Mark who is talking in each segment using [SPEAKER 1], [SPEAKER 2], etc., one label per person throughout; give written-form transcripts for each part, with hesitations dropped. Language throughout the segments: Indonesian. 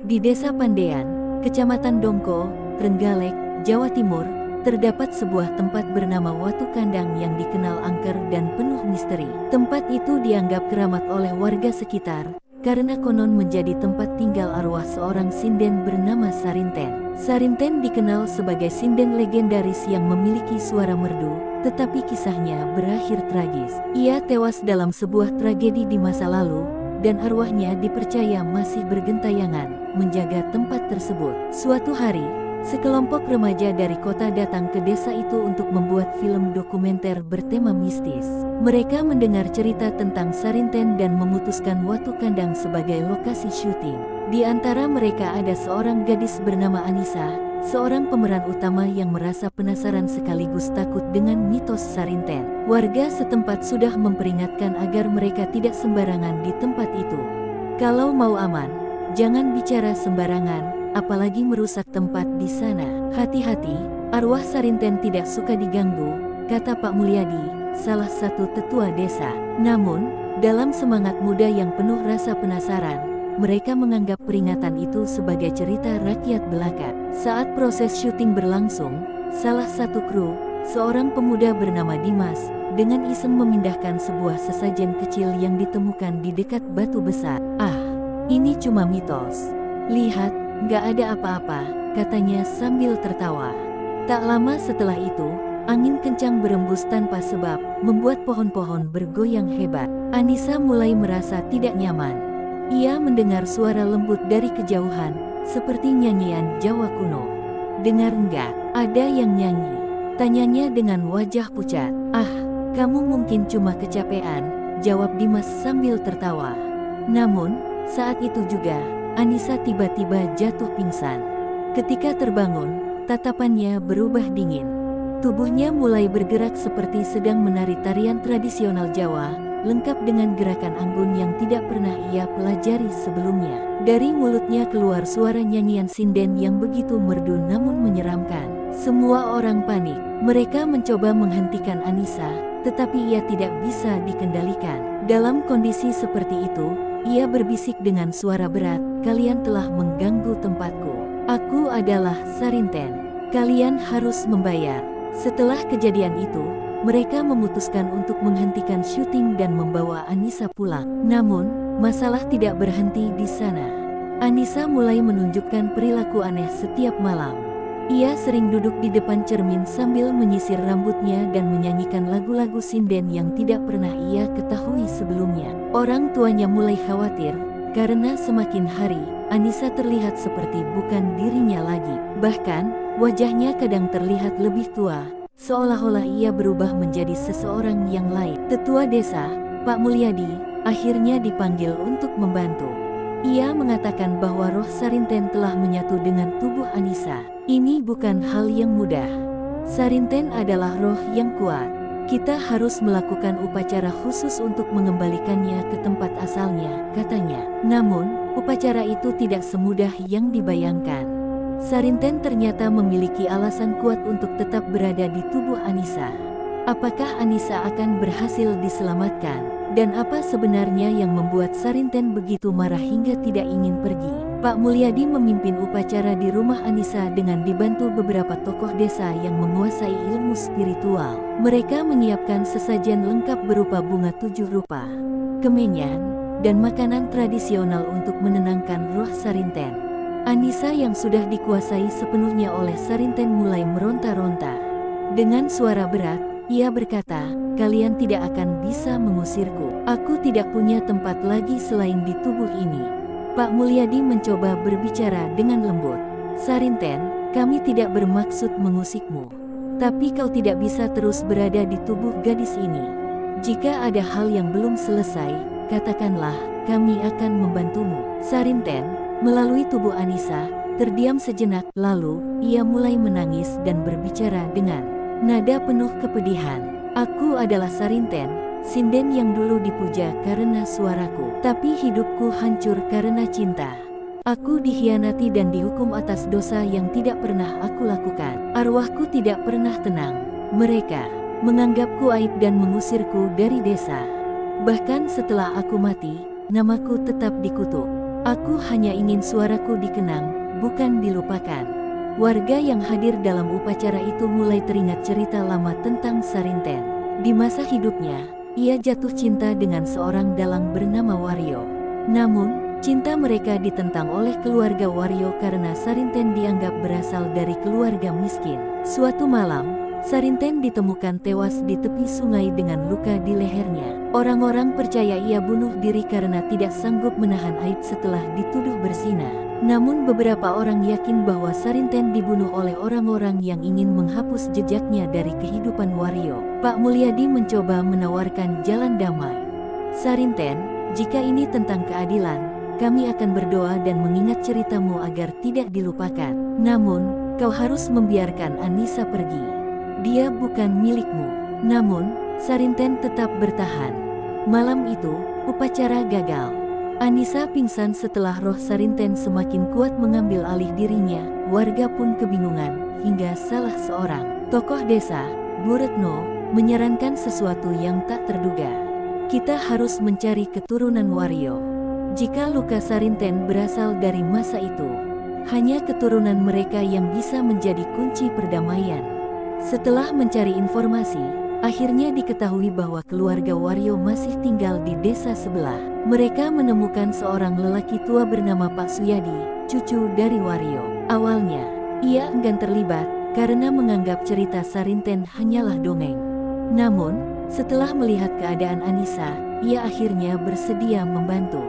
[SPEAKER 1] Di Desa Pandean, Kecamatan Dongko, Trenggalek, Jawa Timur, terdapat sebuah tempat bernama Watu Kandang yang dikenal angker dan penuh misteri. Tempat itu dianggap keramat oleh warga sekitar, karena konon menjadi tempat tinggal arwah seorang sinden bernama Sarinten. Sarinten dikenal sebagai sinden legendaris yang memiliki suara merdu, tetapi kisahnya berakhir tragis. Ia tewas dalam sebuah tragedi di masa lalu, dan arwahnya dipercaya masih bergentayangan menjaga tempat tersebut. Suatu hari, sekelompok remaja dari kota datang ke desa itu untuk membuat film dokumenter bertema mistis. Mereka mendengar cerita tentang Sarinten dan memutuskan Watu Kandang sebagai lokasi syuting. Di antara mereka ada seorang gadis bernama Anissa, seorang pemeran utama yang merasa penasaran sekaligus takut dengan mitos Sarinten. Warga setempat sudah memperingatkan agar mereka tidak sembarangan di tempat itu. Kalau mau aman, jangan bicara sembarangan, apalagi merusak tempat di sana. Hati-hati, arwah Sarinten tidak suka diganggu, kata Pak Mulyadi, salah satu tetua desa. Namun, dalam semangat muda yang penuh rasa penasaran, mereka menganggap peringatan itu sebagai cerita rakyat belaka. Saat proses syuting berlangsung, salah satu kru, seorang pemuda bernama Dimas, dengan iseng memindahkan sebuah sesajen kecil yang ditemukan di dekat batu besar. "Ah, ini cuma mitos. Lihat, nggak ada apa-apa," katanya sambil tertawa. Tak lama setelah itu, angin kencang berembus tanpa sebab, membuat pohon-pohon bergoyang hebat. Anissa mulai merasa tidak nyaman. Ia mendengar suara lembut dari kejauhan, seperti nyanyian Jawa kuno. "Dengar enggak? Ada yang nyanyi?" tanyanya dengan wajah pucat. "Ah, kamu mungkin cuma kecapean," jawab Dimas sambil tertawa. Namun, saat itu juga, Anissa tiba-tiba jatuh pingsan. Ketika terbangun, tatapannya berubah dingin. Tubuhnya mulai bergerak seperti sedang menari tarian tradisional Jawa, lengkap dengan gerakan anggun yang tidak pernah ia pelajari sebelumnya. Dari mulutnya keluar suara nyanyian sinden yang begitu merdu namun menyeramkan. Semua orang panik. Mereka mencoba menghentikan Anissa, tetapi ia tidak bisa dikendalikan. Dalam kondisi seperti itu, ia berbisik dengan suara berat, "Kalian telah mengganggu tempatku. Aku adalah Sarinten. Kalian harus membayar." Setelah kejadian itu, mereka memutuskan untuk menghentikan syuting dan membawa Anissa pulang. Namun, masalah tidak berhenti di sana. Anissa mulai menunjukkan perilaku aneh setiap malam. Ia sering duduk di depan cermin sambil menyisir rambutnya dan menyanyikan lagu-lagu sinden yang tidak pernah ia ketahui sebelumnya. Orang tuanya mulai khawatir, karena semakin hari, Anissa terlihat seperti bukan dirinya lagi. Bahkan, wajahnya kadang terlihat lebih tua, seolah-olah ia berubah menjadi seseorang yang lain. Tetua desa, Pak Mulyadi, akhirnya dipanggil untuk membantu. Ia mengatakan bahwa roh Sarinten telah menyatu dengan tubuh Anissa. Ini bukan hal yang mudah. Sarinten adalah roh yang kuat. Kita harus melakukan upacara khusus untuk mengembalikannya ke tempat asalnya, katanya. Namun, upacara itu tidak semudah yang dibayangkan. Sarinten ternyata memiliki alasan kuat untuk tetap berada di tubuh Anissa. Apakah Anissa akan berhasil diselamatkan? Dan apa sebenarnya yang membuat Sarinten begitu marah hingga tidak ingin pergi? Pak Mulyadi memimpin upacara di rumah Anissa dengan dibantu beberapa tokoh desa yang menguasai ilmu spiritual. Mereka menyiapkan sesajen lengkap berupa bunga 7 rupa, kemenyan, dan makanan tradisional untuk menenangkan roh Sarinten. Anissa yang sudah dikuasai sepenuhnya oleh Sarinten mulai meronta-ronta. Dengan suara berat, ia berkata, "Kalian tidak akan bisa mengusirku. Aku tidak punya tempat lagi selain di tubuh ini." Pak Mulyadi mencoba berbicara dengan lembut. "Sarinten, kami tidak bermaksud mengusikmu. Tapi kau tidak bisa terus berada di tubuh gadis ini. Jika ada hal yang belum selesai, katakanlah, kami akan membantumu." Sarinten, melalui tubuh Anissa, terdiam sejenak, lalu ia mulai menangis dan berbicara dengan nada penuh kepedihan. "Aku adalah Sarinten, sinden yang dulu dipuja karena suaraku. Tapi hidupku hancur karena cinta. Aku dikhianati dan dihukum atas dosa yang tidak pernah aku lakukan. Arwahku tidak pernah tenang. Mereka menganggapku aib dan mengusirku dari desa. Bahkan setelah aku mati, namaku tetap dikutuk. Aku hanya ingin suaraku dikenang, bukan dilupakan. Warga yang hadir dalam upacara itu mulai teringat cerita lama tentang Sarinten. Di masa hidupnya, ia jatuh cinta dengan seorang dalang bernama Wario. Namun, cinta mereka ditentang oleh keluarga Wario karena Sarinten dianggap berasal dari keluarga miskin. Suatu malam, Sarinten ditemukan tewas di tepi sungai dengan luka di lehernya. Orang-orang percaya ia bunuh diri karena tidak sanggup menahan aib setelah dituduh berzina. Namun beberapa orang yakin bahwa Sarinten dibunuh oleh orang-orang yang ingin menghapus jejaknya dari kehidupan Wario. Pak Mulyadi mencoba menawarkan jalan damai. Sarinten, jika ini tentang keadilan, kami akan berdoa dan mengingat ceritamu agar tidak dilupakan. Namun, kau harus membiarkan Anissa pergi. Dia bukan milikmu. Namun, Sarinten tetap bertahan. Malam itu, upacara gagal. Anissa pingsan setelah roh Sarinten semakin kuat mengambil alih dirinya. Warga pun kebingungan, hingga salah seorang tokoh desa, Bu Retno, menyarankan sesuatu yang tak terduga. Kita harus mencari keturunan Wario. Jika luka Sarinten berasal dari masa itu, hanya keturunan mereka yang bisa menjadi kunci perdamaian. Setelah mencari informasi, akhirnya diketahui bahwa keluarga Wario masih tinggal di desa sebelah. Mereka menemukan seorang lelaki tua bernama Pak Suyadi, cucu dari Wario. Awalnya, ia enggan terlibat karena menganggap cerita Sarinten hanyalah dongeng. Namun, setelah melihat keadaan Anissa, ia akhirnya bersedia membantu.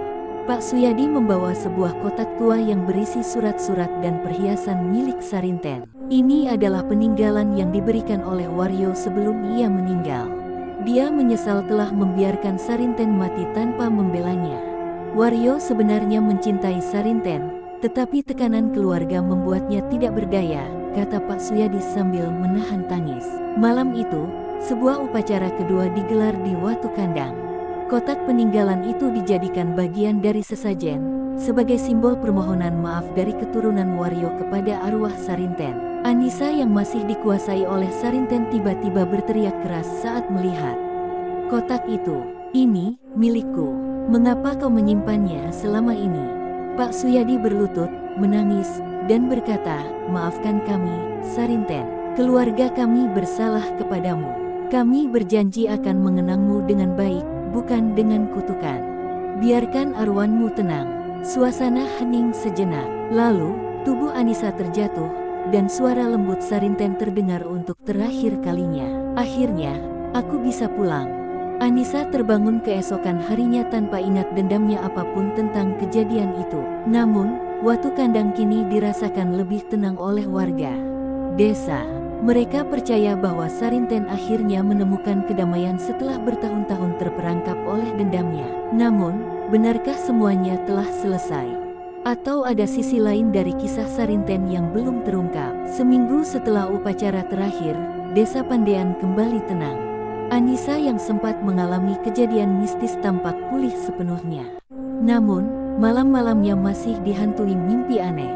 [SPEAKER 1] Pak Suyadi membawa sebuah kotak tua yang berisi surat-surat dan perhiasan milik Sarinten. Ini adalah peninggalan yang diberikan oleh Wario sebelum ia meninggal. Dia menyesal telah membiarkan Sarinten mati tanpa membelanya. Wario sebenarnya mencintai Sarinten, tetapi tekanan keluarga membuatnya tidak berdaya, kata Pak Suyadi sambil menahan tangis. Malam itu, sebuah upacara kedua digelar di Watu Kandang. Kotak peninggalan itu dijadikan bagian dari sesajen, sebagai simbol permohonan maaf dari keturunan Wario kepada arwah Sarinten. Anissa yang masih dikuasai oleh Sarinten tiba-tiba berteriak keras saat melihat kotak itu. Ini, milikku. Mengapa kau menyimpannya selama ini? Pak Suyadi berlutut, menangis, dan berkata, maafkan kami, Sarinten. Keluarga kami bersalah kepadamu. Kami berjanji akan mengenangmu dengan baik, bukan dengan kutukan. Biarkan arwahmu tenang. Suasana hening sejenak. Lalu, tubuh Anissa terjatuh, dan suara lembut Sarinten terdengar untuk terakhir kalinya. Akhirnya, aku bisa pulang. Anissa terbangun keesokan harinya tanpa ingat dendamnya apapun tentang kejadian itu. Namun, Watu Kandang kini dirasakan lebih tenang oleh warga desa. Mereka percaya bahwa Sarinten akhirnya menemukan kedamaian setelah bertahun-tahun terperangkap oleh dendamnya. Namun, benarkah semuanya telah selesai? Atau ada sisi lain dari kisah Sarinten yang belum terungkap? Seminggu setelah upacara terakhir, desa Pandean kembali tenang. Anissa yang sempat mengalami kejadian mistis tampak pulih sepenuhnya. Namun, malam-malamnya masih dihantui mimpi aneh.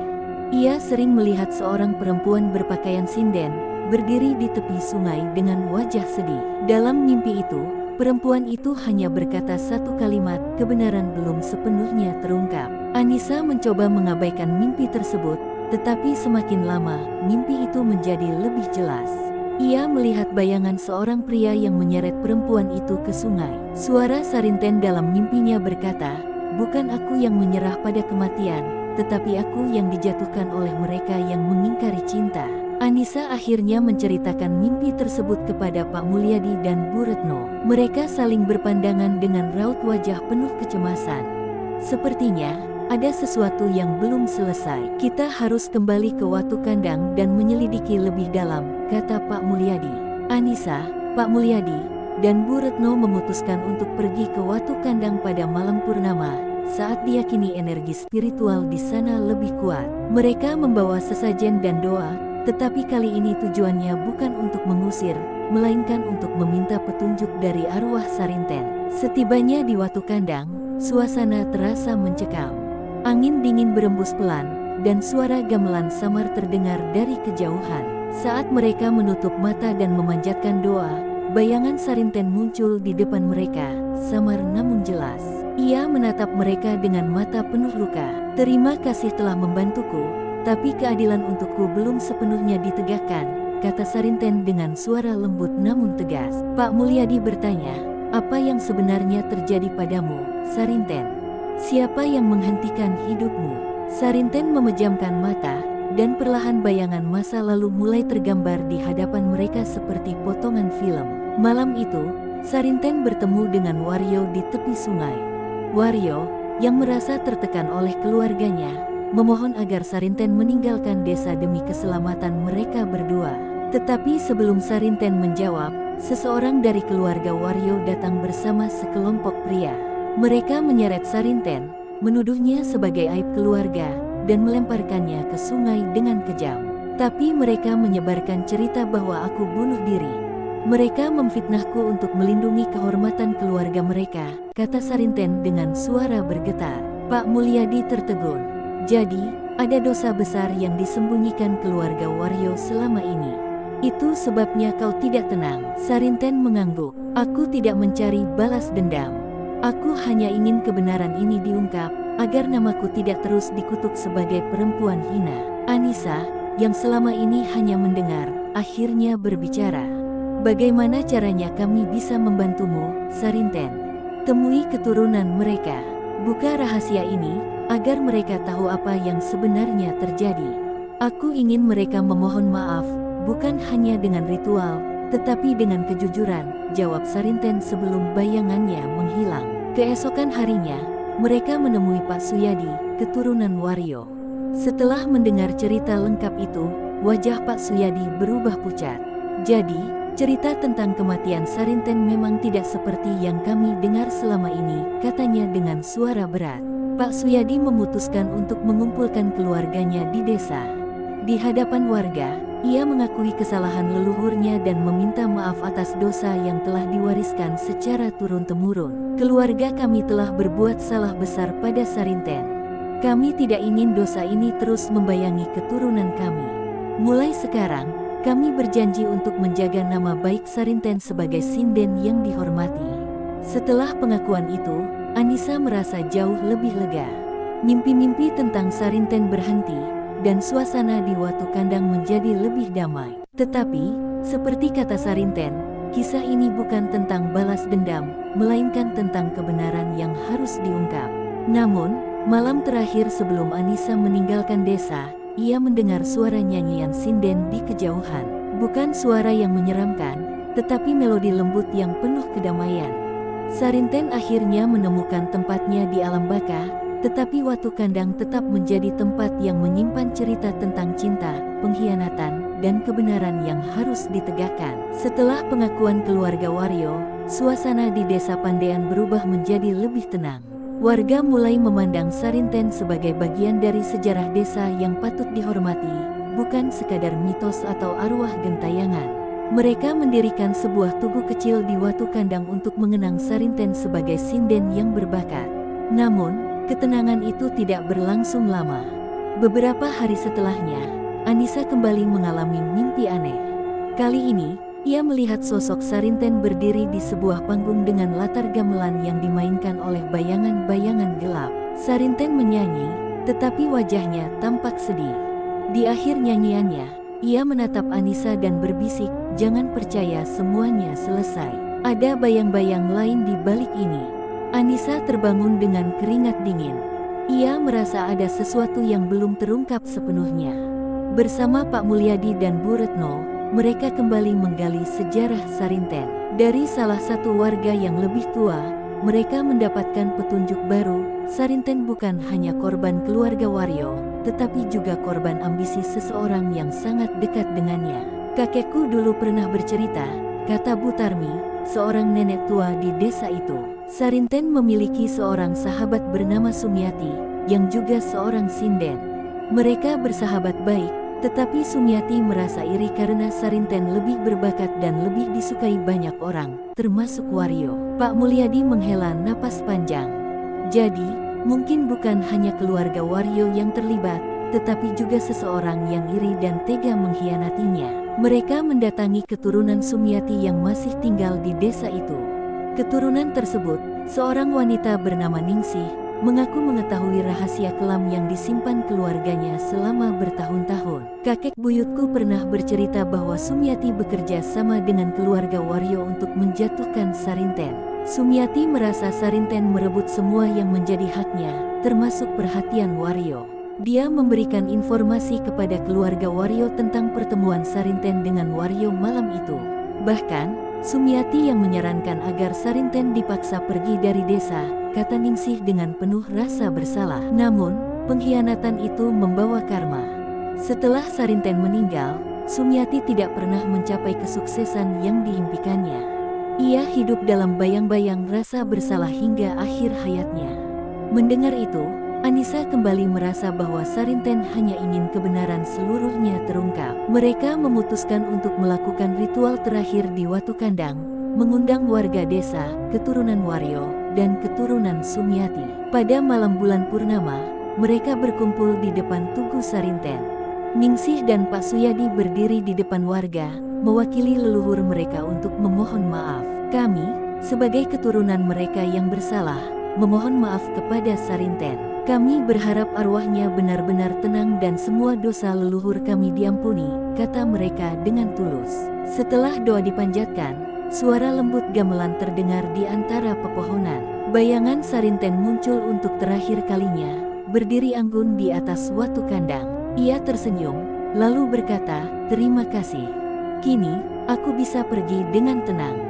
[SPEAKER 1] Ia sering melihat seorang perempuan berpakaian sinden, berdiri di tepi sungai dengan wajah sedih. Dalam mimpi itu, perempuan itu hanya berkata satu kalimat, kebenaran belum sepenuhnya terungkap. Anissa mencoba mengabaikan mimpi tersebut, tetapi semakin lama, mimpi itu menjadi lebih jelas. Ia melihat bayangan seorang pria yang menyeret perempuan itu ke sungai. Suara Sarinten dalam mimpinya berkata, bukan aku yang menyerah pada kematian, tetapi aku yang dijatuhkan oleh mereka yang mengingkari cinta. Anissa akhirnya menceritakan mimpi tersebut kepada Pak Mulyadi dan Bu Retno. Mereka saling berpandangan dengan raut wajah penuh kecemasan. Sepertinya, ada sesuatu yang belum selesai. Kita harus kembali ke Watu Kandang dan menyelidiki lebih dalam, kata Pak Mulyadi. Anissa, Pak Mulyadi, dan Bu Retno memutuskan untuk pergi ke Watu Kandang pada malam purnama, saat diyakini energi spiritual di sana lebih kuat. Mereka membawa sesajen dan doa, tetapi kali ini tujuannya bukan untuk mengusir, melainkan untuk meminta petunjuk dari arwah Sarinten. Setibanya di Watu Kandang, suasana terasa mencekam. Angin dingin berembus pelan, dan suara gamelan samar terdengar dari kejauhan. Saat mereka menutup mata dan memanjatkan doa, bayangan Sarinten muncul di depan mereka, samar namun jelas. Ia menatap mereka dengan mata penuh luka. "Terima kasih telah membantuku, tapi keadilan untukku belum sepenuhnya ditegakkan," kata Sarinten dengan suara lembut namun tegas. Pak Mulyadi bertanya, "Apa yang sebenarnya terjadi padamu, Sarinten? Siapa yang menghentikan hidupmu?" Sarinten memejamkan mata, dan perlahan bayangan masa lalu mulai tergambar di hadapan mereka seperti potongan film. Malam itu, Sarinten bertemu dengan Waryo di tepi sungai. Waryo, yang merasa tertekan oleh keluarganya, memohon agar Sarinten meninggalkan desa demi keselamatan mereka berdua. Tetapi sebelum Sarinten menjawab, seseorang dari keluarga Waryo datang bersama sekelompok pria. Mereka menyeret Sarinten, menuduhnya sebagai aib keluarga, dan melemparkannya ke sungai dengan kejam. "Tapi mereka menyebarkan cerita bahwa aku bunuh diri. Mereka memfitnahku untuk melindungi kehormatan keluarga mereka," kata Sarinten dengan suara bergetar. Pak Mulyadi tertegun. "Jadi, ada dosa besar yang disembunyikan keluarga Waryo selama ini. Itu sebabnya kau tidak tenang." Sarinten mengangguk. "Aku tidak mencari balas dendam. Aku hanya ingin kebenaran ini diungkap, agar namaku tidak terus dikutuk sebagai perempuan hina." Anissa, yang selama ini hanya mendengar, akhirnya berbicara. "Bagaimana caranya kami bisa membantumu, Sarinten? Temui keturunan mereka. Buka rahasia ini, agar mereka tahu apa yang sebenarnya terjadi. Aku ingin mereka memohon maaf, bukan hanya dengan ritual, tetapi dengan kejujuran," jawab Sarinten sebelum bayangannya menghilang. Keesokan harinya, mereka menemui Pak Suyadi, keturunan Waryo. Setelah mendengar cerita lengkap itu, wajah Pak Suyadi berubah pucat. "Jadi, cerita tentang kematian Sarinten memang tidak seperti yang kami dengar selama ini," katanya dengan suara berat. Pak Suyadi memutuskan untuk mengumpulkan keluarganya di desa. Di hadapan warga, ia mengakui kesalahan leluhurnya dan meminta maaf atas dosa yang telah diwariskan secara turun-temurun. "Keluarga kami telah berbuat salah besar pada Sarinten. Kami tidak ingin dosa ini terus membayangi keturunan kami. Mulai sekarang, kami berjanji untuk menjaga nama baik Sarinten sebagai sinden yang dihormati." Setelah pengakuan itu, Anissa merasa jauh lebih lega. Mimpi-mimpi tentang Sarinten berhenti, dan suasana di Watu Kandang menjadi lebih damai. Tetapi, seperti kata Sarinten, kisah ini bukan tentang balas dendam, melainkan tentang kebenaran yang harus diungkap. Namun, malam terakhir sebelum Anissa meninggalkan desa, ia mendengar suara nyanyian sinden di kejauhan. Bukan suara yang menyeramkan, tetapi melodi lembut yang penuh kedamaian. Sarinten akhirnya menemukan tempatnya di alam baka, tetapi Watu Kandang tetap menjadi tempat yang menyimpan cerita tentang cinta, pengkhianatan, dan kebenaran yang harus ditegakkan. Setelah pengakuan keluarga Waryo, suasana di desa Pandean berubah menjadi lebih tenang. Warga mulai memandang Sarinten sebagai bagian dari sejarah desa yang patut dihormati, bukan sekadar mitos atau arwah gentayangan. Mereka mendirikan sebuah tugu kecil di Watu Kandang untuk mengenang Sarinten sebagai sinden yang berbakat. Namun, ketenangan itu tidak berlangsung lama. Beberapa hari setelahnya, Anissa kembali mengalami mimpi aneh. Kali ini, ia melihat sosok Sarinten berdiri di sebuah panggung dengan latar gamelan yang dimainkan oleh bayangan-bayangan gelap. Sarinten menyanyi, tetapi wajahnya tampak sedih. Di akhir nyanyiannya, ia menatap Anissa dan berbisik, "Jangan percaya semuanya selesai. Ada bayang-bayang lain di balik ini." Anissa terbangun dengan keringat dingin. Ia merasa ada sesuatu yang belum terungkap sepenuhnya. Bersama Pak Mulyadi dan Bu Retno, mereka kembali menggali sejarah Sarinten. Dari salah satu warga yang lebih tua, mereka mendapatkan petunjuk baru. Sarinten bukan hanya korban keluarga Waryo, tetapi juga korban ambisi seseorang yang sangat dekat dengannya. "Kakekku dulu pernah bercerita," kata Bu Tarmi, seorang nenek tua di desa itu. "Sarinten memiliki seorang sahabat bernama Sumiati, yang juga seorang sinden. Mereka bersahabat baik, tetapi Sumiati merasa iri karena Sarinten lebih berbakat dan lebih disukai banyak orang, termasuk Waryo." Pak Mulyadi menghela napas panjang. "Jadi, mungkin bukan hanya keluarga Waryo yang terlibat, tetapi juga seseorang yang iri dan tega mengkhianatinya. Mereka mendatangi keturunan Sumiati yang masih tinggal di desa itu. Keturunan tersebut, seorang wanita bernama Ningsih, mengaku mengetahui rahasia kelam yang disimpan keluarganya selama bertahun-tahun. Kakek buyutku pernah bercerita bahwa Sumyati bekerja sama dengan keluarga Waryo untuk menjatuhkan Sarinten. Sumyati merasa Sarinten merebut semua yang menjadi haknya, termasuk perhatian Waryo. Dia memberikan informasi kepada keluarga Waryo tentang pertemuan Sarinten dengan Waryo malam itu. Bahkan, Sumyati yang menyarankan agar Sarinten dipaksa pergi dari desa, kata Ningsih dengan penuh rasa bersalah. Namun, pengkhianatan itu membawa karma. Setelah Sarinten meninggal, Sumyati tidak pernah mencapai kesuksesan yang diimpikannya. Ia hidup dalam bayang-bayang rasa bersalah hingga akhir hayatnya. Mendengar itu, Anissa kembali merasa bahwa Sarinten hanya ingin kebenaran seluruhnya terungkap. Mereka memutuskan untuk melakukan ritual terakhir di Watu Kandang, mengundang warga desa, keturunan Waryo, dan keturunan Sumyati. Pada malam bulan purnama, mereka berkumpul di depan tugu Sarinten. Ningsih dan Pak Suyadi berdiri di depan warga, mewakili leluhur mereka untuk memohon maaf. Kami, sebagai keturunan mereka yang bersalah, memohon maaf kepada Sarinten. Kami berharap arwahnya benar-benar tenang dan semua dosa leluhur kami diampuni, kata mereka dengan tulus. Setelah doa dipanjatkan, suara lembut gamelan terdengar di antara pepohonan. Bayangan Sarinten muncul untuk terakhir kalinya, berdiri anggun di atas Watu Kandang. Ia tersenyum, lalu berkata, "Terima kasih. Kini, aku bisa pergi dengan tenang."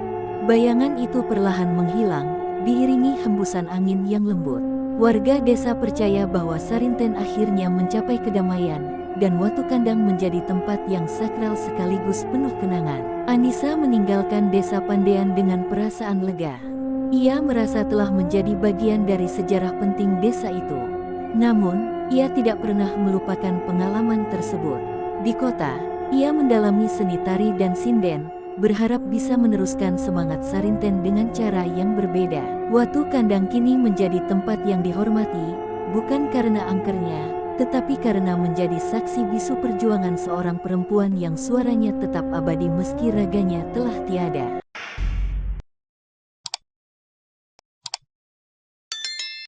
[SPEAKER 1] Bayangan itu perlahan menghilang, diiringi hembusan angin yang lembut. Warga desa percaya bahwa Sarinten akhirnya mencapai kedamaian, dan Watu Kandang menjadi tempat yang sakral sekaligus penuh kenangan. Anissa meninggalkan desa Pandean dengan perasaan lega. Ia merasa telah menjadi bagian dari sejarah penting desa itu. Namun, ia tidak pernah melupakan pengalaman tersebut. Di kota, ia mendalami seni tari dan sinden, berharap bisa meneruskan semangat Sarinten dengan cara yang berbeda. Watu Kandang kini menjadi tempat yang dihormati, bukan karena angkernya, tetapi karena menjadi saksi bisu perjuangan seorang perempuan yang suaranya tetap abadi meski raganya telah tiada.